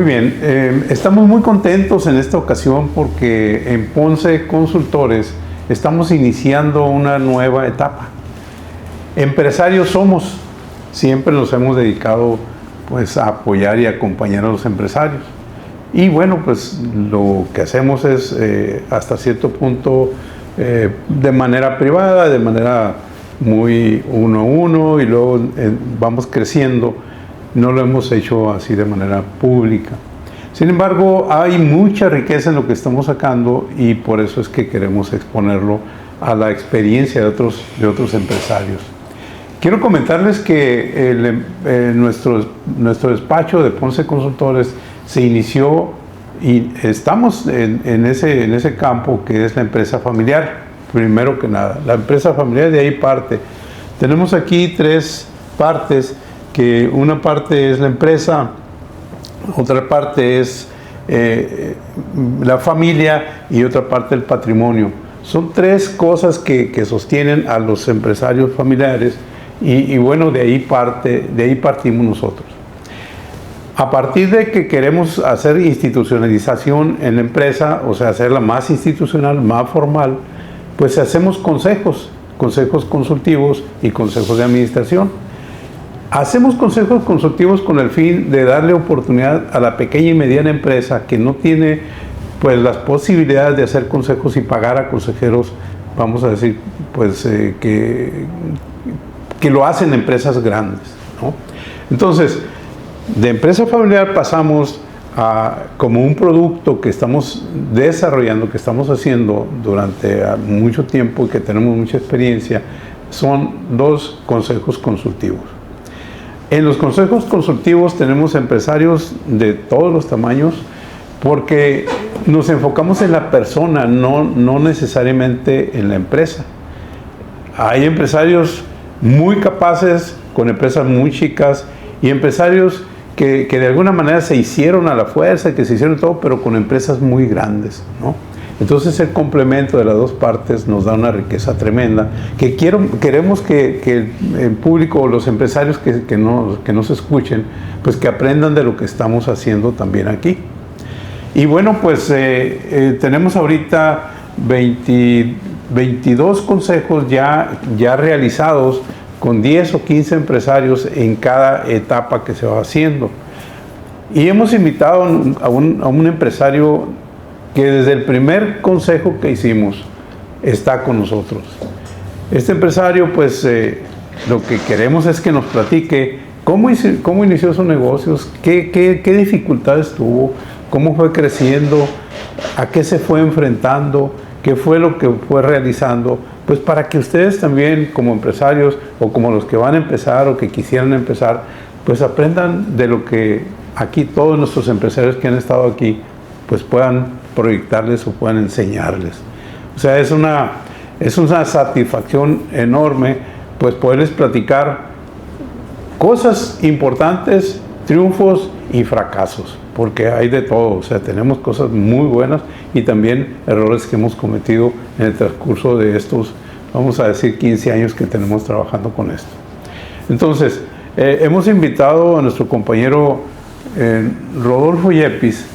bien, estamos muy contentos en esta ocasión porque en Ponce Consultores estamos iniciando una nueva etapa. Empresarios somos, siempre nos hemos dedicado pues a apoyar y acompañar a los empresarios. Y bueno, pues lo que hacemos es hasta cierto punto de manera privada, de manera muy uno a uno, y luego vamos creciendo. No lo hemos hecho así de manera pública. Sin embargo, hay mucha riqueza en lo que estamos sacando y por eso es que queremos exponerlo a la experiencia de otros empresarios. Quiero comentarles que nuestro despacho de Ponce Consultores se inició y estamos en ese campo que es la empresa familiar, primero que nada. La empresa familiar, de ahí parte. Tenemos aquí tres partes, que una parte es la empresa, otra parte es la familia y otra parte el patrimonio. Son tres cosas que sostienen a los empresarios familiares y bueno, de ahí partimos nosotros. A partir de que queremos hacer institucionalización en la empresa, o sea, hacerla más institucional, más formal, pues hacemos consejos consultivos y consejos de administración. Hacemos consejos consultivos con el fin de darle oportunidad a la pequeña y mediana empresa que no tiene pues las posibilidades de hacer consejos y pagar a consejeros, vamos a decir, pues que lo hacen empresas grandes, ¿no? Entonces, de empresa familiar pasamos a como un producto que estamos desarrollando, que estamos haciendo durante mucho tiempo y que tenemos mucha experiencia, son 2 consejos consultivos. En los consejos consultivos tenemos empresarios de todos los tamaños porque nos enfocamos en la persona, no necesariamente en la empresa. Hay empresarios muy capaces con empresas muy chicas y empresarios que de alguna manera se hicieron a la fuerza, que se hicieron todo, pero con empresas muy grandes, ¿no? Entonces el complemento de las 2 partes nos da una riqueza tremenda que queremos que el público o los empresarios que nos escuchen, pues que aprendan de lo que estamos haciendo también aquí. Y bueno, pues tenemos ahorita 22 consejos ya realizados con 10 o 15 empresarios en cada etapa que se va haciendo. Y hemos invitado a un empresario que desde el primer consejo que hicimos está con nosotros. Este empresario, pues, lo que queremos es que nos platique cómo inició sus negocios, qué dificultades tuvo, cómo fue creciendo, a qué se fue enfrentando, qué fue lo que fue realizando, pues para que ustedes también como empresarios o como los que van a empezar o que quisieran empezar, pues aprendan de lo que aquí todos nuestros empresarios que han estado aquí, pues puedan proyectarles o puedan enseñarles. O sea, es una satisfacción enorme pues poderles platicar cosas importantes, triunfos y fracasos, porque hay de todo. O sea, tenemos cosas muy buenas y también errores que hemos cometido en el transcurso de estos, vamos a decir, 15 años que tenemos trabajando con esto. Entonces, hemos invitado a nuestro compañero Rodolfo Yepis,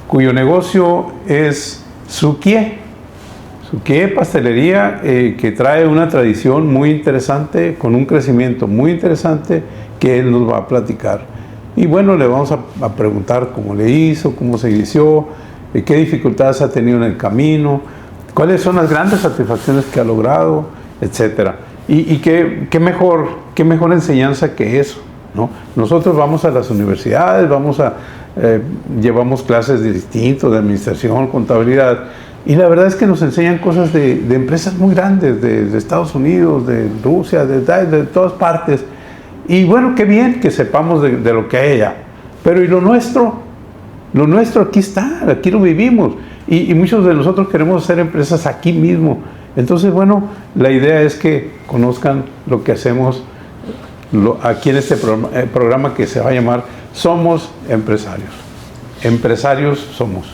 cuyo negocio es Sukie Pastelería, que trae una tradición muy interesante, con un crecimiento muy interesante que él nos va a platicar. Y bueno, le vamos a preguntar cómo le hizo, cómo se inició, qué dificultades ha tenido en el camino, cuáles son las grandes satisfacciones que ha logrado, etc. Y qué mejor enseñanza que eso, ¿no? Nosotros vamos a las universidades, llevamos clases de administración, contabilidad, y la verdad es que nos enseñan cosas de empresas muy grandes, de Estados Unidos, de Rusia, de todas partes. Y bueno, qué bien que sepamos de lo que hay allá. Pero ¿y lo nuestro? Lo nuestro aquí está, aquí lo vivimos. Y muchos de nosotros queremos hacer empresas aquí mismo. Entonces, bueno, la idea es que conozcan lo que hacemos aquí en este programa que se va a llamar Somos Empresarios. Empresarios somos.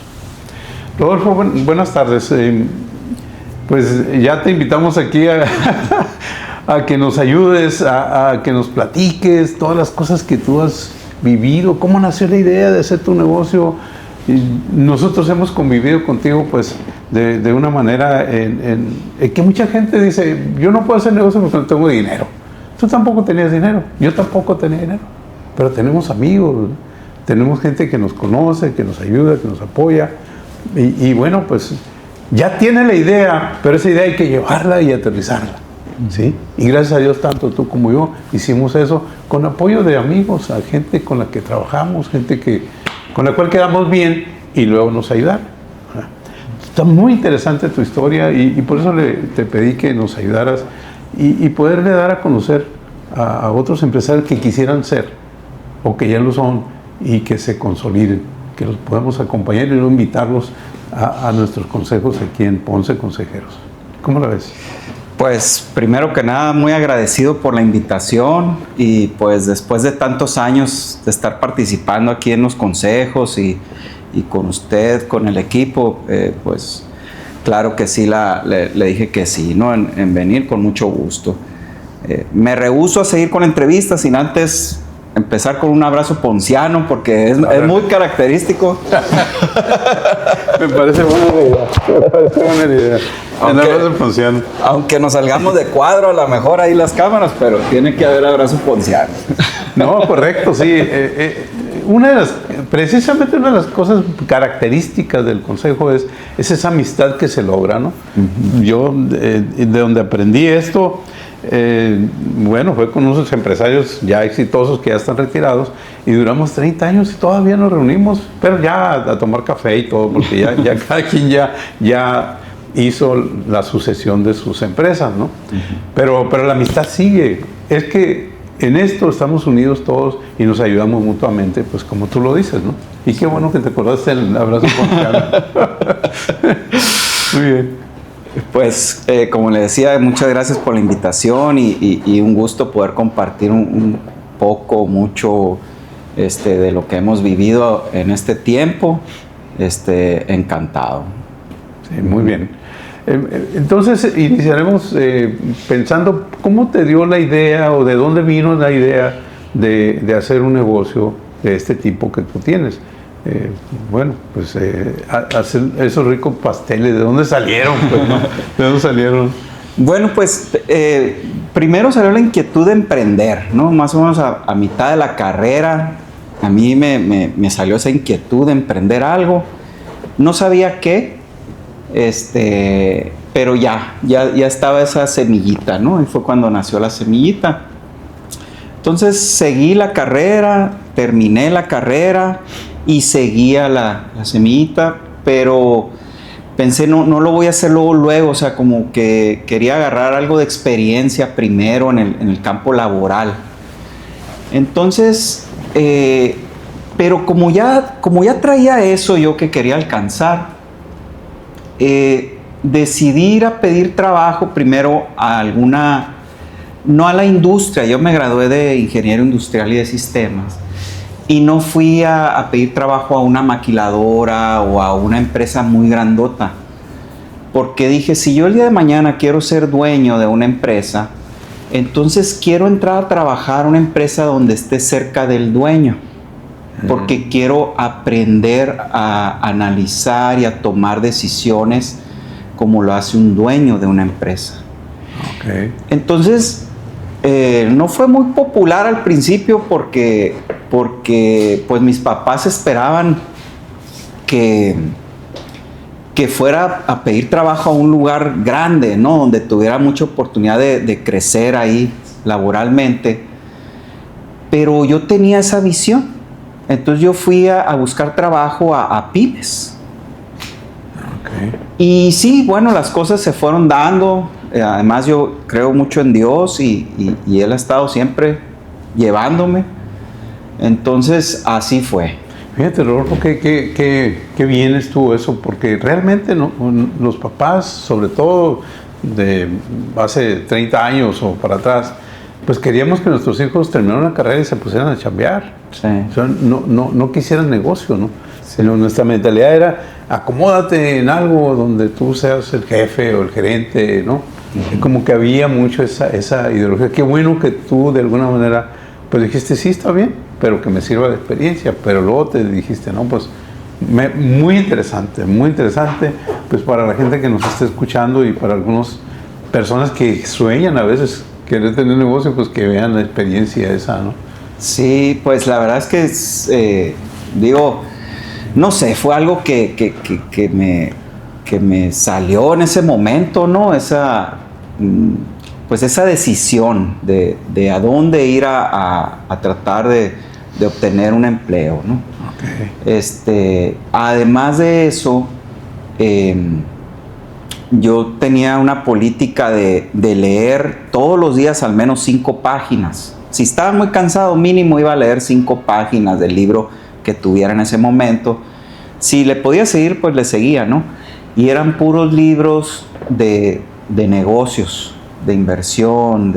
Rodolfo, buenas tardes. Pues ya te invitamos aquí a que nos ayudes, a que nos platiques todas las cosas que tú has vivido, cómo nació la idea de hacer tu negocio. Y nosotros hemos convivido contigo pues de una manera en que mucha gente dice, yo no puedo hacer negocio porque no tengo dinero. Tú tampoco tenías dinero, yo tampoco tenía dinero, pero tenemos amigos, ¿no? Tenemos gente que nos conoce, que nos ayuda, que nos apoya y bueno, pues ya tiene la idea, pero esa idea hay que llevarla y aterrizarla, ¿sí? Y gracias a Dios, tanto tú como yo hicimos eso con apoyo de amigos, a gente con la que trabajamos, gente con la cual quedamos bien y luego nos ayudaron. Está muy interesante tu historia y por eso te pedí que nos ayudaras y poderle dar a conocer a otros empresarios que quisieran ser o que ya lo son y que se consoliden, que los podamos acompañar y luego invitarlos a nuestros consejos aquí en Ponce Consejeros. ¿Cómo la ves? Pues primero que nada muy agradecido por la invitación y pues después de tantos años de estar participando aquí en los consejos y con usted, con el equipo, pues claro que sí, le dije que sí, ¿no? En venir con mucho gusto. Me rehúso a seguir con la entrevista sin antes empezar con un abrazo ponciano porque es muy característico. Me parece buena idea. Aunque nos salgamos de cuadro, a lo mejor ahí las cámaras, pero tiene que haber abrazo ponciano. No, correcto, sí. Precisamente una de las cosas características del consejo es esa amistad que se logra, ¿no? Uh-huh. Yo, de donde aprendí esto, bueno, fue con unos empresarios ya exitosos que ya están retirados y duramos 30 años y todavía nos reunimos, pero ya a tomar café y todo, porque ya cada quien ya hizo la sucesión de sus empresas, ¿no? Uh-huh. Pero la amistad sigue. Es que en esto estamos unidos todos y nos ayudamos mutuamente, pues como tú lo dices, ¿no? Y qué bueno que te acordaste del abrazo confiado. Muy bien. Pues, como le decía, muchas gracias por la invitación y un gusto poder compartir un poco, mucho de lo que hemos vivido en este tiempo. Encantado. Sí, muy bien. Entonces, iniciaremos pensando cómo te dio la idea o de dónde vino la idea de hacer un negocio de este tipo que tú tienes. Bueno, pues hacer esos ricos pasteles, ¿de dónde salieron? Pues, ¿no? ¿De dónde salieron? Bueno, pues primero salió la inquietud de emprender, ¿no? Más o menos a mitad de la carrera, a mí me salió esa inquietud de emprender algo. No sabía qué, pero ya estaba esa semillita, ¿no? Y fue cuando nació la semillita. Entonces seguí la carrera, terminé la carrera y seguía la semillita, pero pensé, no lo voy a hacer luego, o sea, como que quería agarrar algo de experiencia primero en el campo laboral. Entonces, pero como ya traía eso yo que quería alcanzar, decidí ir a pedir trabajo primero a no a la industria. Yo me gradué de ingeniero industrial y de sistemas y no fui a pedir trabajo a una maquiladora o a una empresa muy grandota, porque dije, si yo el día de mañana quiero ser dueño de una empresa, entonces quiero entrar a trabajar a una empresa donde esté cerca del dueño, porque quiero aprender a analizar y a tomar decisiones como lo hace un dueño de una empresa. Okay. Entonces, no fue muy popular al principio porque pues mis papás esperaban que fuera a pedir trabajo a un lugar grande, ¿no? Donde tuviera mucha oportunidad de crecer ahí laboralmente. Pero yo tenía esa visión. Entonces yo fui a buscar trabajo a pymes. Okay. Y sí, bueno, las cosas se fueron dando. Además yo creo mucho en Dios y Él ha estado siempre llevándome. Entonces así fue. Fíjate, Rodolfo, qué bien estuvo eso, porque realmente los papás, sobre todo de hace 30 años o para atrás, pues queríamos que nuestros hijos terminaran la carrera y se pusieran a chambear. Sí. O sea, no quisieran negocio, ¿no? Sí. Sino nuestra mentalidad era, acomódate en algo donde tú seas el jefe o el gerente, ¿no? Uh-huh. Como que había mucho esa ideología. Qué bueno que tú de alguna manera pues dijiste, sí, está bien, pero que me sirva de experiencia. Pero luego te dijiste, no, pues muy interesante, pues para la gente que nos está escuchando y para algunas personas que sueñan a veces querer tener negocio, pues que vean la experiencia esa, ¿no? Sí, pues la verdad es que, no sé, fue algo que me salió en ese momento, ¿no? Esa decisión de a dónde ir a tratar de obtener un empleo, ¿no? Okay. Además de eso, yo tenía una política de leer todos los días al menos 5 páginas. Si estaba muy cansado, mínimo iba a leer 5 páginas del libro que tuviera en ese momento. Si le podía seguir, pues le seguía, ¿no? Y eran puros libros de negocios, de inversión,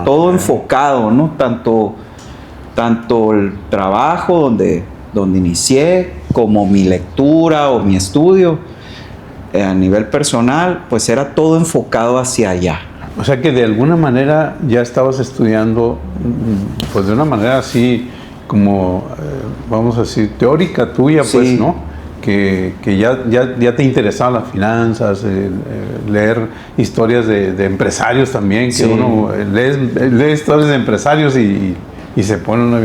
todo enfocado, ¿no? Tanto el trabajo donde inicié, como mi lectura o mi estudio a nivel personal, pues era todo enfocado hacia allá. O sea que de alguna manera ya estabas estudiando, pues de una manera así como, vamos a decir, teórica tuya, pues, sí, ¿no? Que ya te interesaban las finanzas, leer historias de empresarios también, que sí, uno lee historias de empresarios y se pone uno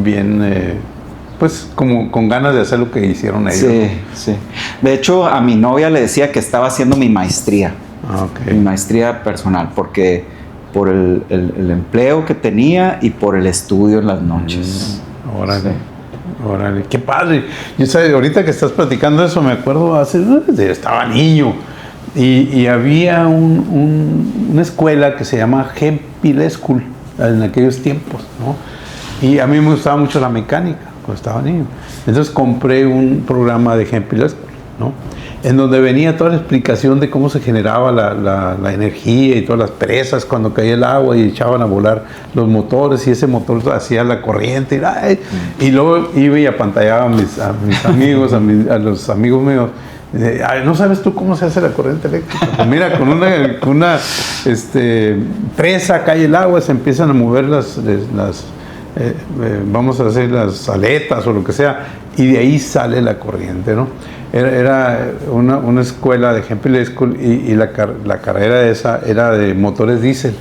bien pues como con ganas de hacer lo que hicieron ellos. Sí, sí. De hecho, a mi novia le decía que estaba haciendo mi maestría. Okay. Mi maestría personal, porque por el empleo que tenía y por el estudio en las noches. Órale, sí. Órale, qué padre. Yo sé, ahorita que estás platicando eso, me acuerdo, estaba niño y había una escuela que se llama Hemphill School en aquellos tiempos, ¿no? Y a mí me gustaba mucho la mecánica cuando estaba niño. Entonces compré un programa de Hemphill School, ¿no? En donde venía toda la explicación de cómo se generaba la energía y todas las presas cuando caía el agua y echaban a volar los motores y ese motor hacía la corriente y luego iba y apantallaba a mis amigos, a los amigos míos. ¿No sabes tú cómo se hace la corriente eléctrica? Pues mira, con una presa cae el agua, se empiezan a mover vamos a hacer las aletas o lo que sea, y de ahí sale la corriente, ¿no? Era una escuela de Hemphill School y la carrera esa era de motores diésel.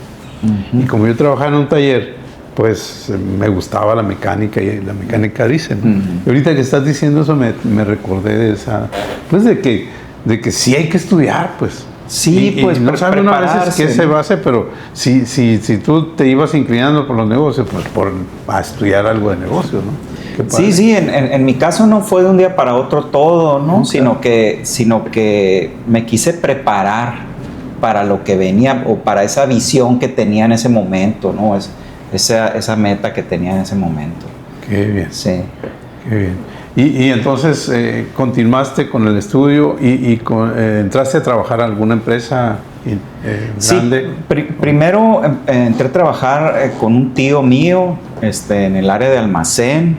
Uh-huh. Y como yo trabajaba en un taller, pues me gustaba la mecánica y la mecánica diésel. Uh-huh. Y ahorita que estás diciendo eso me recordé de esa, pues de que sí hay que estudiar, pues. Sí, pues no sabe una vez qué se base, pero si tú te ibas inclinando por los negocios, pues a estudiar algo de negocio, ¿no? Sí, en mi caso no fue de un día para otro todo, ¿no? Okay. Sino que me quise preparar para lo que venía o para esa visión que tenía en ese momento, ¿no? Esa meta que tenía en ese momento. Qué bien. Sí. Qué bien. Y entonces continuaste con el estudio y entraste a trabajar a alguna empresa grande. Sí, primero entré a trabajar con un tío mío en el área de almacén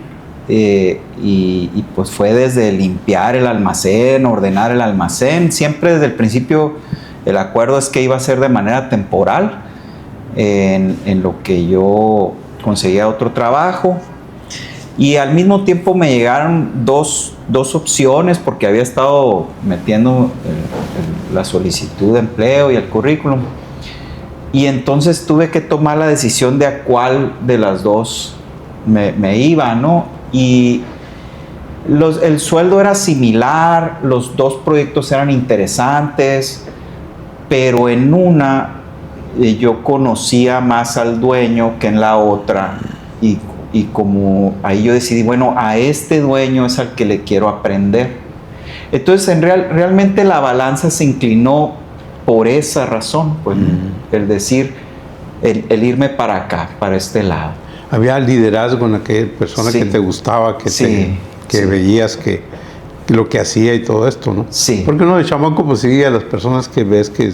y pues fue desde limpiar el almacén, ordenar el almacén. Siempre desde el principio el acuerdo es que iba a ser de manera temporal en lo que yo conseguía otro trabajo. Y al mismo tiempo me llegaron dos opciones porque había estado metiendo la solicitud de empleo y el currículum. Y entonces tuve que tomar la decisión de a cuál de las dos me iba, ¿no? Y el sueldo era similar, los dos proyectos eran interesantes, pero en una yo conocía más al dueño que en la otra y como ahí yo decidí, bueno, a este dueño es al que le quiero aprender. Entonces realmente la balanza se inclinó por esa razón, pues, el decir, el irme para acá, para este lado. Había liderazgo en aquella persona que te gustaba, que veías que lo que hacía y todo esto, ¿no? Sí. Porque uno de chamaco pues sigue a las personas que ves que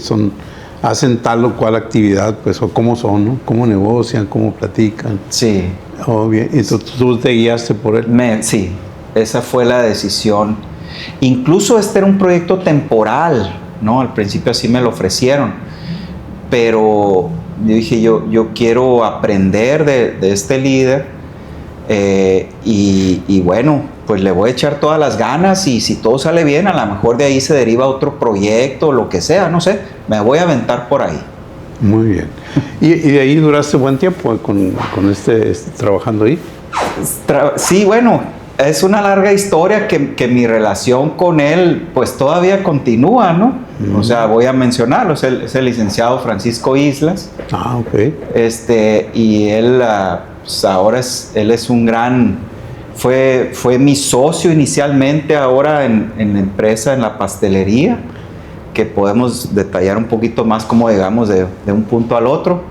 hacen tal o cual actividad, pues, o cómo son, ¿no? Cómo negocian, cómo platican. Sí. Oh, bien. Entonces tú te guiaste por él. Sí, esa fue la decisión. Incluso este era un proyecto temporal, ¿no? Al principio así me lo ofrecieron, pero Yo dije, yo quiero aprender de este líder, y bueno, pues le voy a echar todas las ganas, y si todo sale bien, a lo mejor de ahí se deriva otro proyecto, lo que sea, no sé, me voy a aventar por ahí. Muy bien. ¿Y de ahí duraste buen tiempo con trabajando ahí? Sí, bueno, es una larga historia que mi relación con él pues todavía continúa, ¿no? O sea, voy a mencionarlo, es el licenciado Francisco Islas. Ah, ok. Y él, pues ahora él es un gran, fue mi socio inicialmente, ahora en la empresa, en la pastelería, que podemos detallar un poquito más cómo llegamos de un punto al otro.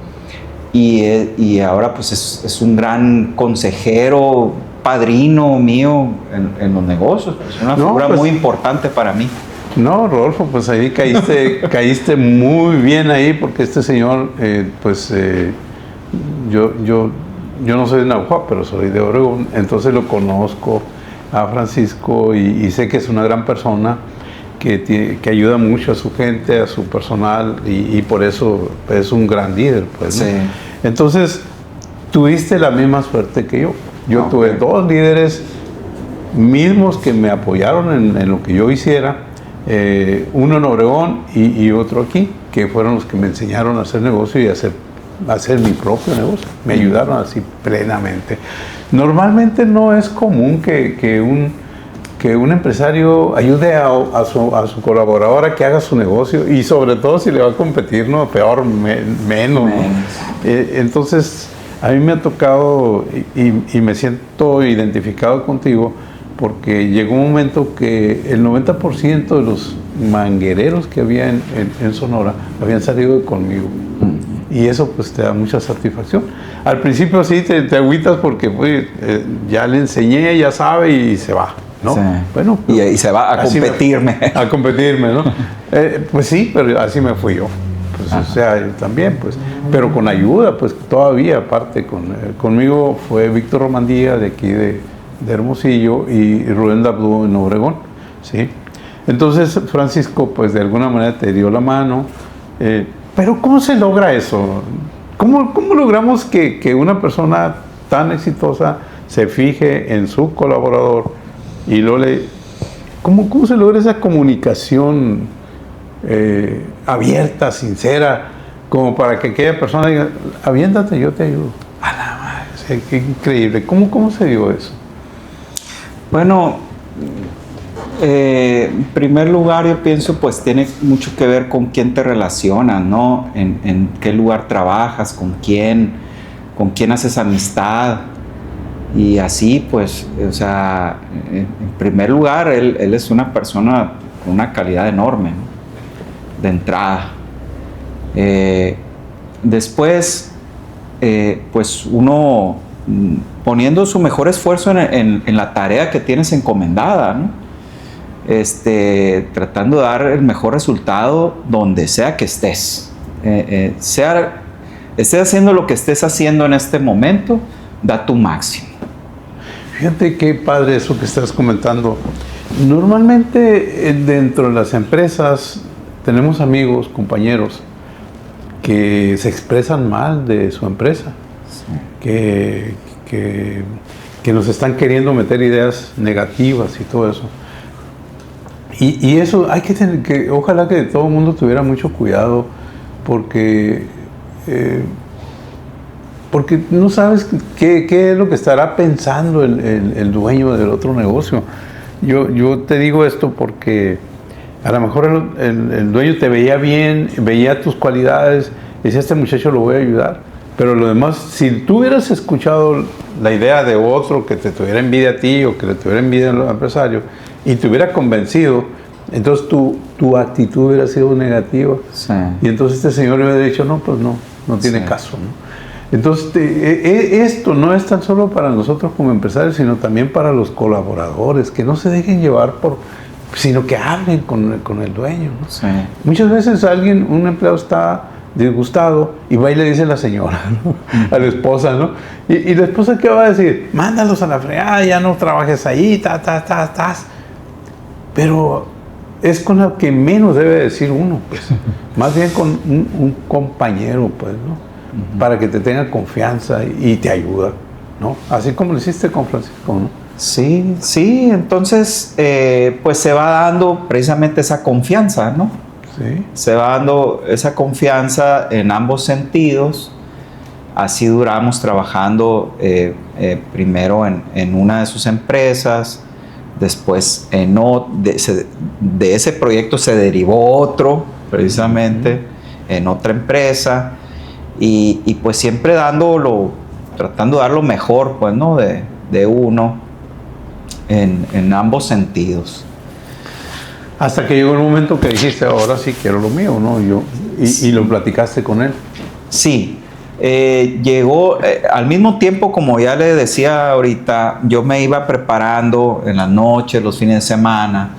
Y ahora pues es un gran consejero, padrino mío en los negocios. Es una figura muy importante para mí. No, Rodolfo, pues ahí caíste muy bien ahí, porque este señor, yo no soy de Naujoa, pero soy de Obregón, entonces lo conozco a Francisco y sé que es una gran persona que ayuda mucho a su gente, a su personal, y por eso es un gran líder, pues, ¿no? Sí. Entonces, tuviste la misma suerte que yo. Yo tuve dos líderes mismos que me apoyaron en lo que yo hiciera, uno en Obregón y otro aquí, que fueron los que me enseñaron a hacer negocio y a hacer mi propio negocio. Me ayudaron así plenamente. Normalmente no es común que un empresario ayude a su colaborador a que haga su negocio, y sobre todo si le va a competir, ¿no? Peor, menos. ¿No? Entonces, a mí me ha tocado y me siento identificado contigo, porque llegó un momento que el 90% de los manguereros que había en Sonora habían salido conmigo. Y eso pues te da mucha satisfacción. Al principio sí te agüitas porque pues, ya le enseñé, ya sabe y se va, ¿no? Sí. Bueno, y se va a competirme. A competirme, ¿no? Pues sí, pero así me fui yo. Pues, o sea, yo también, pues. Pero con ayuda, pues todavía, aparte, conmigo fue Víctor Romandía de aquí de Hermosillo y Rubén Dabdú en Obregón, ¿sí? Entonces, Francisco, pues de alguna manera te dio la mano. Pero ¿cómo se logra eso? ¿Cómo logramos que una persona tan exitosa se fije en su colaborador y luego ¿cómo se logra esa comunicación abierta, sincera, como para que aquella persona diga, aviéntate, yo te ayudo? A la madre, o sea, qué increíble. ¿Cómo se dio eso? Bueno, en primer lugar, yo pienso pues tiene mucho que ver con quién te relacionas, ¿no? En qué lugar trabajas, con quién haces amistad, y así pues, o sea, en primer lugar, él es una persona con una calidad enorme, ¿no? De entrada. Después, pues uno poniendo su mejor esfuerzo en la tarea que tienes encomendada, ¿no? Tratando de dar el mejor resultado donde sea que estés. Estés haciendo lo que estés haciendo en este momento, da tu máximo. Fíjate qué padre eso que estás comentando. Normalmente dentro de las empresas tenemos amigos, compañeros que se expresan mal de su empresa, sí. que nos están queriendo meter ideas negativas y todo eso. Y eso hay que tener, ojalá que todo el mundo tuviera mucho cuidado, porque no sabes qué es lo que estará pensando el dueño del otro negocio. Yo te digo esto porque a lo mejor el dueño te veía bien, veía tus cualidades, y decía, este muchacho lo voy a ayudar. Pero lo demás, si tú hubieras escuchado la idea de otro que te tuviera envidia a ti o que le tuviera envidia al empresario y te hubiera convencido, entonces tu actitud hubiera sido negativa. Sí. Y entonces este señor le hubiera dicho, no, pues no tiene sí. caso, ¿no? Entonces, esto no es tan solo para nosotros como empresarios, sino también para los colaboradores, que no se dejen llevar sino que hablen con el dueño, ¿no? Sí. Muchas veces un empleado está disgustado y va y le dice a la señora, ¿no? A la esposa, ¿no? Y la esposa, ¿qué va a decir? Mándalos a la fregada, ya no trabajes ahí, Pero es con lo que menos debe decir uno, pues. Más bien con un compañero, pues, ¿no? para que te tenga confianza y te ayuda, ¿no? Así como lo hiciste con Francisco, ¿no? Sí, sí, entonces pues se va dando precisamente esa confianza, ¿no? Sí. Se va dando esa confianza en ambos sentidos. Así duramos trabajando primero en una de sus empresas, después de ese proyecto se derivó otro, precisamente, en otra empresa, y pues siempre tratando de dar lo mejor, pues, ¿no? de uno en ambos sentidos. Hasta que llegó el momento que dijiste, ahora sí quiero lo mío, ¿no? Y lo platicaste con él. Sí. Llegó al mismo tiempo, como ya le decía ahorita, yo me iba preparando en las noches, los fines de semana.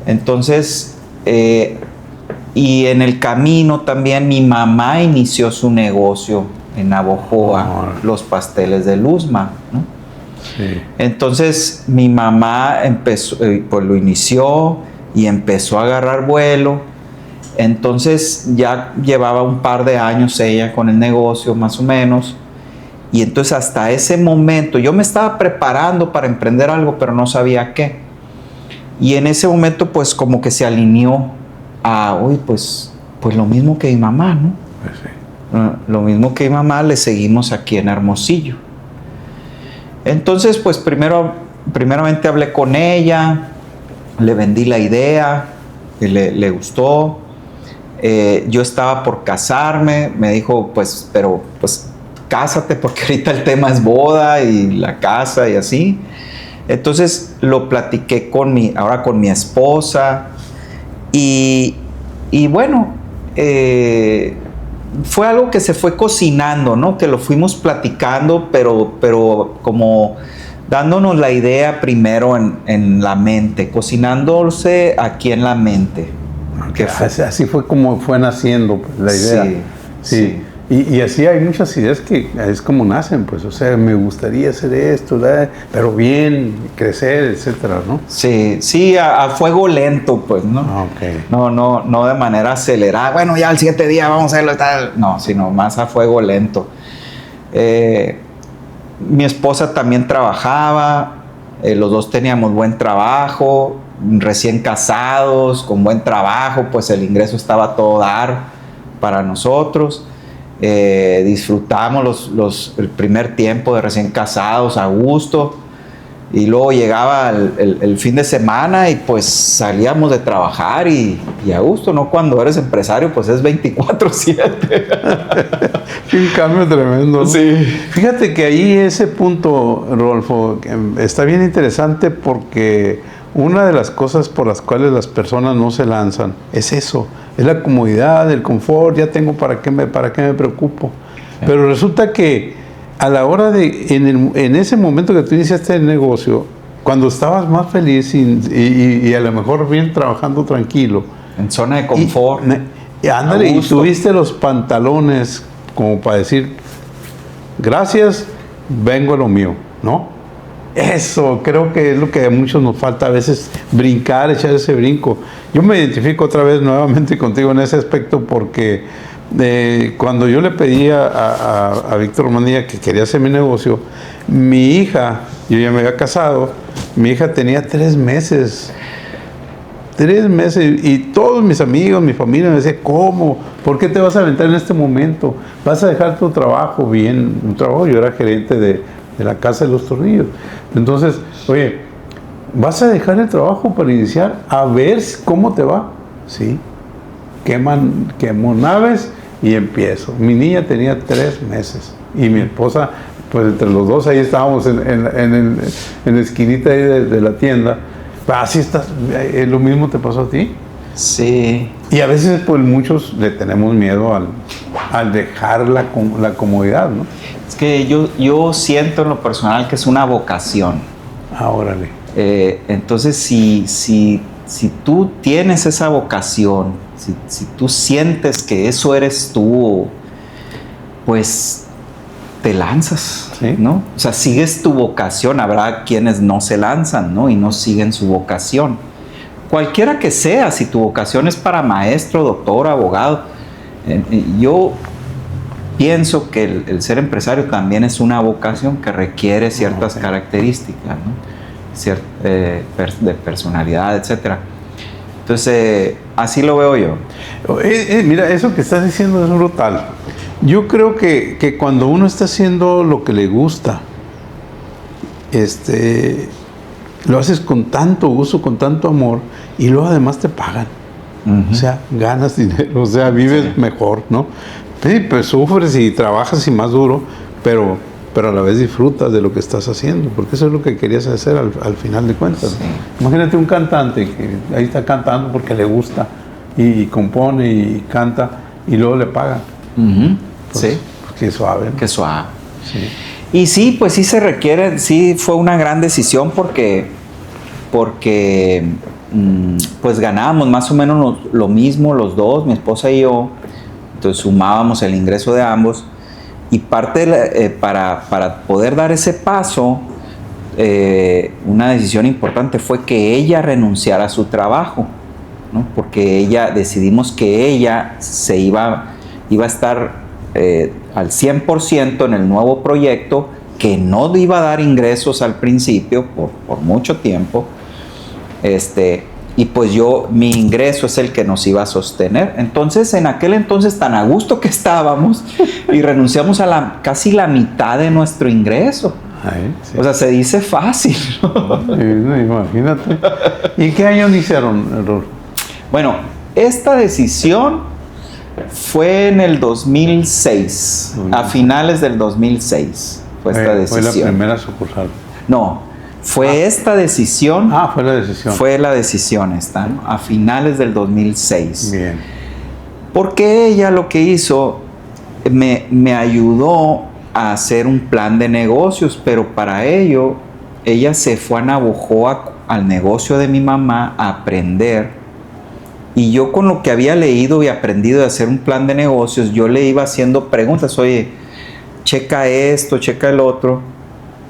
Entonces, y en el camino también mi mamá inició su negocio en Navojoa, los pasteles de Luzma, ¿no? Sí. Entonces mi mamá empezó, pues lo inició y empezó a agarrar vuelo. Entonces ya llevaba un par de años ella con el negocio, más o menos. Y entonces hasta ese momento yo me estaba preparando para emprender algo, pero no sabía qué. Y en ese momento pues como que se alineó a, uy, pues lo mismo que mi mamá, ¿no? Pues sí. Lo mismo que mi mamá, le seguimos aquí en Hermosillo. Entonces pues primeramente hablé con ella, le vendí la idea, le gustó. Yo estaba por casarme, me dijo, pero cásate, porque ahorita el tema es boda y la casa y así. Entonces lo platiqué ahora con mi esposa y bueno, fue algo que se fue cocinando, ¿no? Que lo fuimos platicando, pero como dándonos la idea primero en la mente, cocinándose aquí en la mente. Así fue como fue naciendo, pues, la idea. Sí. Y así hay muchas ideas que es como nacen, pues, o sea, me gustaría hacer esto, pero bien, crecer, etcétera, ¿no? Sí, a fuego lento, pues, ¿no? Okay. No de manera acelerada, bueno, ya el 7 día vamos a hacerlo y tal, no, sino más a fuego lento. Mi esposa también trabajaba, los dos teníamos buen trabajo, recién casados, con buen trabajo, pues el ingreso estaba a todo dar para nosotros. Disfrutamos el primer tiempo de recién casados a gusto, y luego llegaba el fin de semana y pues salíamos de trabajar y a gusto, ¿no? Cuando eres empresario pues es 24/7. Un cambio tremendo, ¿no? Sí. Fíjate que ahí ese punto, Rodolfo, está bien interesante, porque una de las cosas por las cuales las personas no se lanzan es eso, es la comodidad, el confort, ya tengo para qué me preocupo. Sí. Pero resulta que a la hora en ese momento que tú iniciaste el negocio, cuando estabas más feliz y a lo mejor bien trabajando tranquilo, en zona de confort, ándale, y tuviste los pantalones como para decir, gracias, vengo a lo mío, ¿no? Eso creo que es lo que a muchos nos falta a veces, brincar, echar ese brinco. Yo me identifico otra vez nuevamente contigo en ese aspecto, porque cuando yo le pedí a Víctor Manilla que quería hacer mi negocio, mi hija, yo ya me había casado, mi hija tenía 3 meses. 3 meses, y todos mis amigos, mi familia me decían, ¿cómo? ¿Por qué te vas a aventar en este momento? ¿Vas a dejar tu trabajo bien? Un trabajo, yo era gerente de la Casa de los Tornillos. Entonces, oye, ¿vas a dejar el trabajo para iniciar a ver cómo te va? Sí. Quemo naves y empiezo. Mi niña tenía 3 meses y mi esposa, pues entre los dos ahí estábamos en la esquinita ahí de la tienda. Así estás, lo mismo te pasó a ti. Sí. Y a veces pues muchos le tenemos miedo al dejar la comodidad, ¿no? Es que yo siento en lo personal que es una vocación. Órale. Entonces si tú tienes esa vocación, si tú sientes que eso eres tú, pues te lanzas, ¿sí? ¿no? O sea, sigues tu vocación. Habrá quienes no se lanzan, ¿no? Y no siguen su vocación. Cualquiera que sea, si tu vocación es para maestro, doctor, abogado, yo pienso que el ser empresario también es una vocación que requiere ciertas características, ¿no? De personalidad, etcétera. Entonces, así lo veo yo. Mira, eso que estás diciendo es brutal. Yo creo que cuando uno está haciendo lo que le gusta, lo haces con tanto gusto, con tanto amor, y luego además te pagan. O sea, ganas dinero, o sea, vives mejor, ¿no? Sí, pues sufres y trabajas y más duro, pero a la vez disfrutas de lo que estás haciendo, porque eso es lo que querías hacer al final de cuentas. Sí. Imagínate un cantante que ahí está cantando porque le gusta, y compone y canta, y luego le pagan. Pues, Sí. Pues qué suave, ¿no? Qué suave. Sí. Y sí, pues sí se requiere, sí fue una gran decisión porque pues ganábamos más o menos lo mismo los dos, mi esposa y yo, entonces sumábamos el ingreso de ambos, y parte para poder dar ese paso, una decisión importante fue que ella renunciara a su trabajo, ¿no? Porque decidimos que ella iba a estar al 100% en el nuevo proyecto, que no iba a dar ingresos al principio por mucho tiempo, y pues mi ingreso es el que nos iba a sostener. Entonces, en aquel entonces tan a gusto que estábamos, y renunciamos a casi la mitad de nuestro ingreso. Ay, sí. O sea, se dice fácil, ¿no? Sí, imagínate. ¿Y qué años hicieron, Rol? Bueno, esta decisión fue en el 2006, a finales del 2006 fue esta decisión. Fue la primera sucursal. No, fue esta decisión. Fue la decisión. Fue la decisión esta, ¿no? A finales del 2006. Bien. Porque ella lo que hizo, me ayudó a hacer un plan de negocios, pero para ello, ella se fue a Navojoa al negocio de mi mamá a aprender. Y yo, con lo que había leído y aprendido de hacer un plan de negocios, yo le iba haciendo preguntas. Oye, checa esto, checa el otro.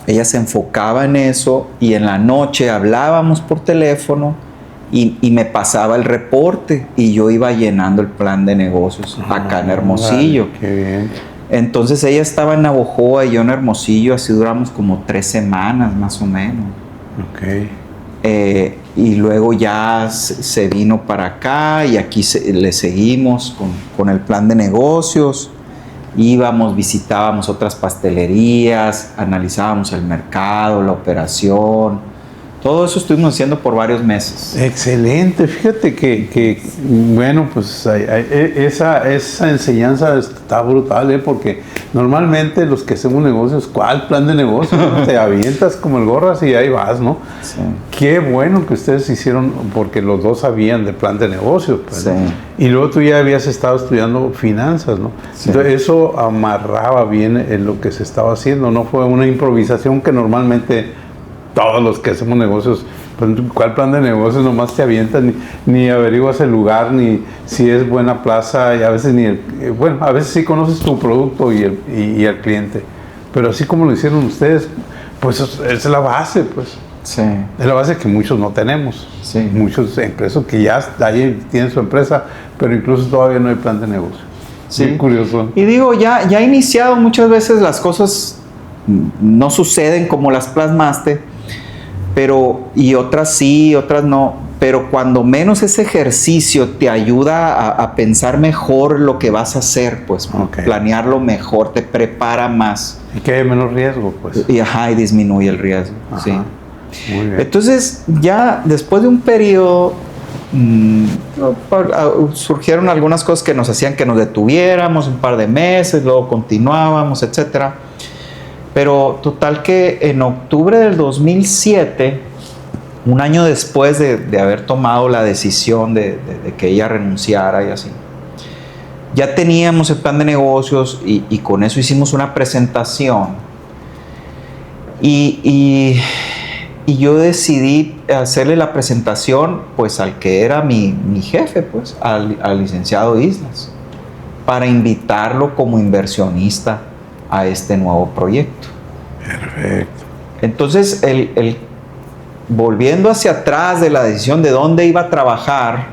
Ella se enfocaba en eso, y en la noche hablábamos por teléfono y me pasaba el reporte, y yo iba llenando el plan de negocios acá en Hermosillo. Qué bien. Entonces ella estaba en Navojoa y yo en Hermosillo, así duramos como 3 semanas más o menos. Ok. Y luego ya se vino para acá, y aquí le seguimos con el plan de negocios. Íbamos, visitábamos otras pastelerías, analizábamos el mercado, la operación. Todo eso estuvimos haciendo por varios meses. Excelente. Fíjate que bueno, pues esa enseñanza está brutal, porque normalmente los que hacemos negocios, ¿cuál plan de negocio? Te avientas como el gorras y ahí vas, ¿no? Sí. Qué bueno que ustedes hicieron, porque los dos sabían de plan de negocios, pues, Sí. ¿no? Y luego tú ya habías estado estudiando finanzas, ¿no? Sí. Entonces eso amarraba bien en lo que se estaba haciendo, no fue una improvisación que normalmente todos los que hacemos negocios, pues, ¿cuál plan de negocios? Nomás te avientas, ni averiguas el lugar, ni si es buena plaza, y a veces a veces sí conoces tu producto y el cliente, pero así como lo hicieron ustedes, pues es la base, pues. Sí. Es la base que muchos no tenemos. Sí. Muchos empresas que ya ahí tienen su empresa, pero incluso todavía no hay plan de negocio. Sí. Bien curioso. Y digo, ya iniciado, muchas veces las cosas no suceden como las plasmaste, y otras sí, otras no. Pero cuando menos ese ejercicio te ayuda a pensar mejor lo que vas a hacer, pues Okay. planearlo mejor, te prepara más. Y que hay menos riesgo, pues. Y disminuye el riesgo. Ajá. Sí. Muy bien. Entonces, ya después de un periodo, surgieron algunas cosas que nos hacían que nos detuviéramos un par de meses, luego continuábamos, etcétera. Pero total que en octubre del 2007, un año después de haber tomado la decisión de que ella renunciara y así, ya teníamos el plan de negocios, y con eso hicimos una presentación. Y yo decidí hacerle la presentación, pues, al que era mi jefe, pues, al licenciado Islas, para invitarlo como inversionista a este nuevo proyecto. Perfecto. Entonces, volviendo hacia atrás de la decisión de dónde iba a trabajar,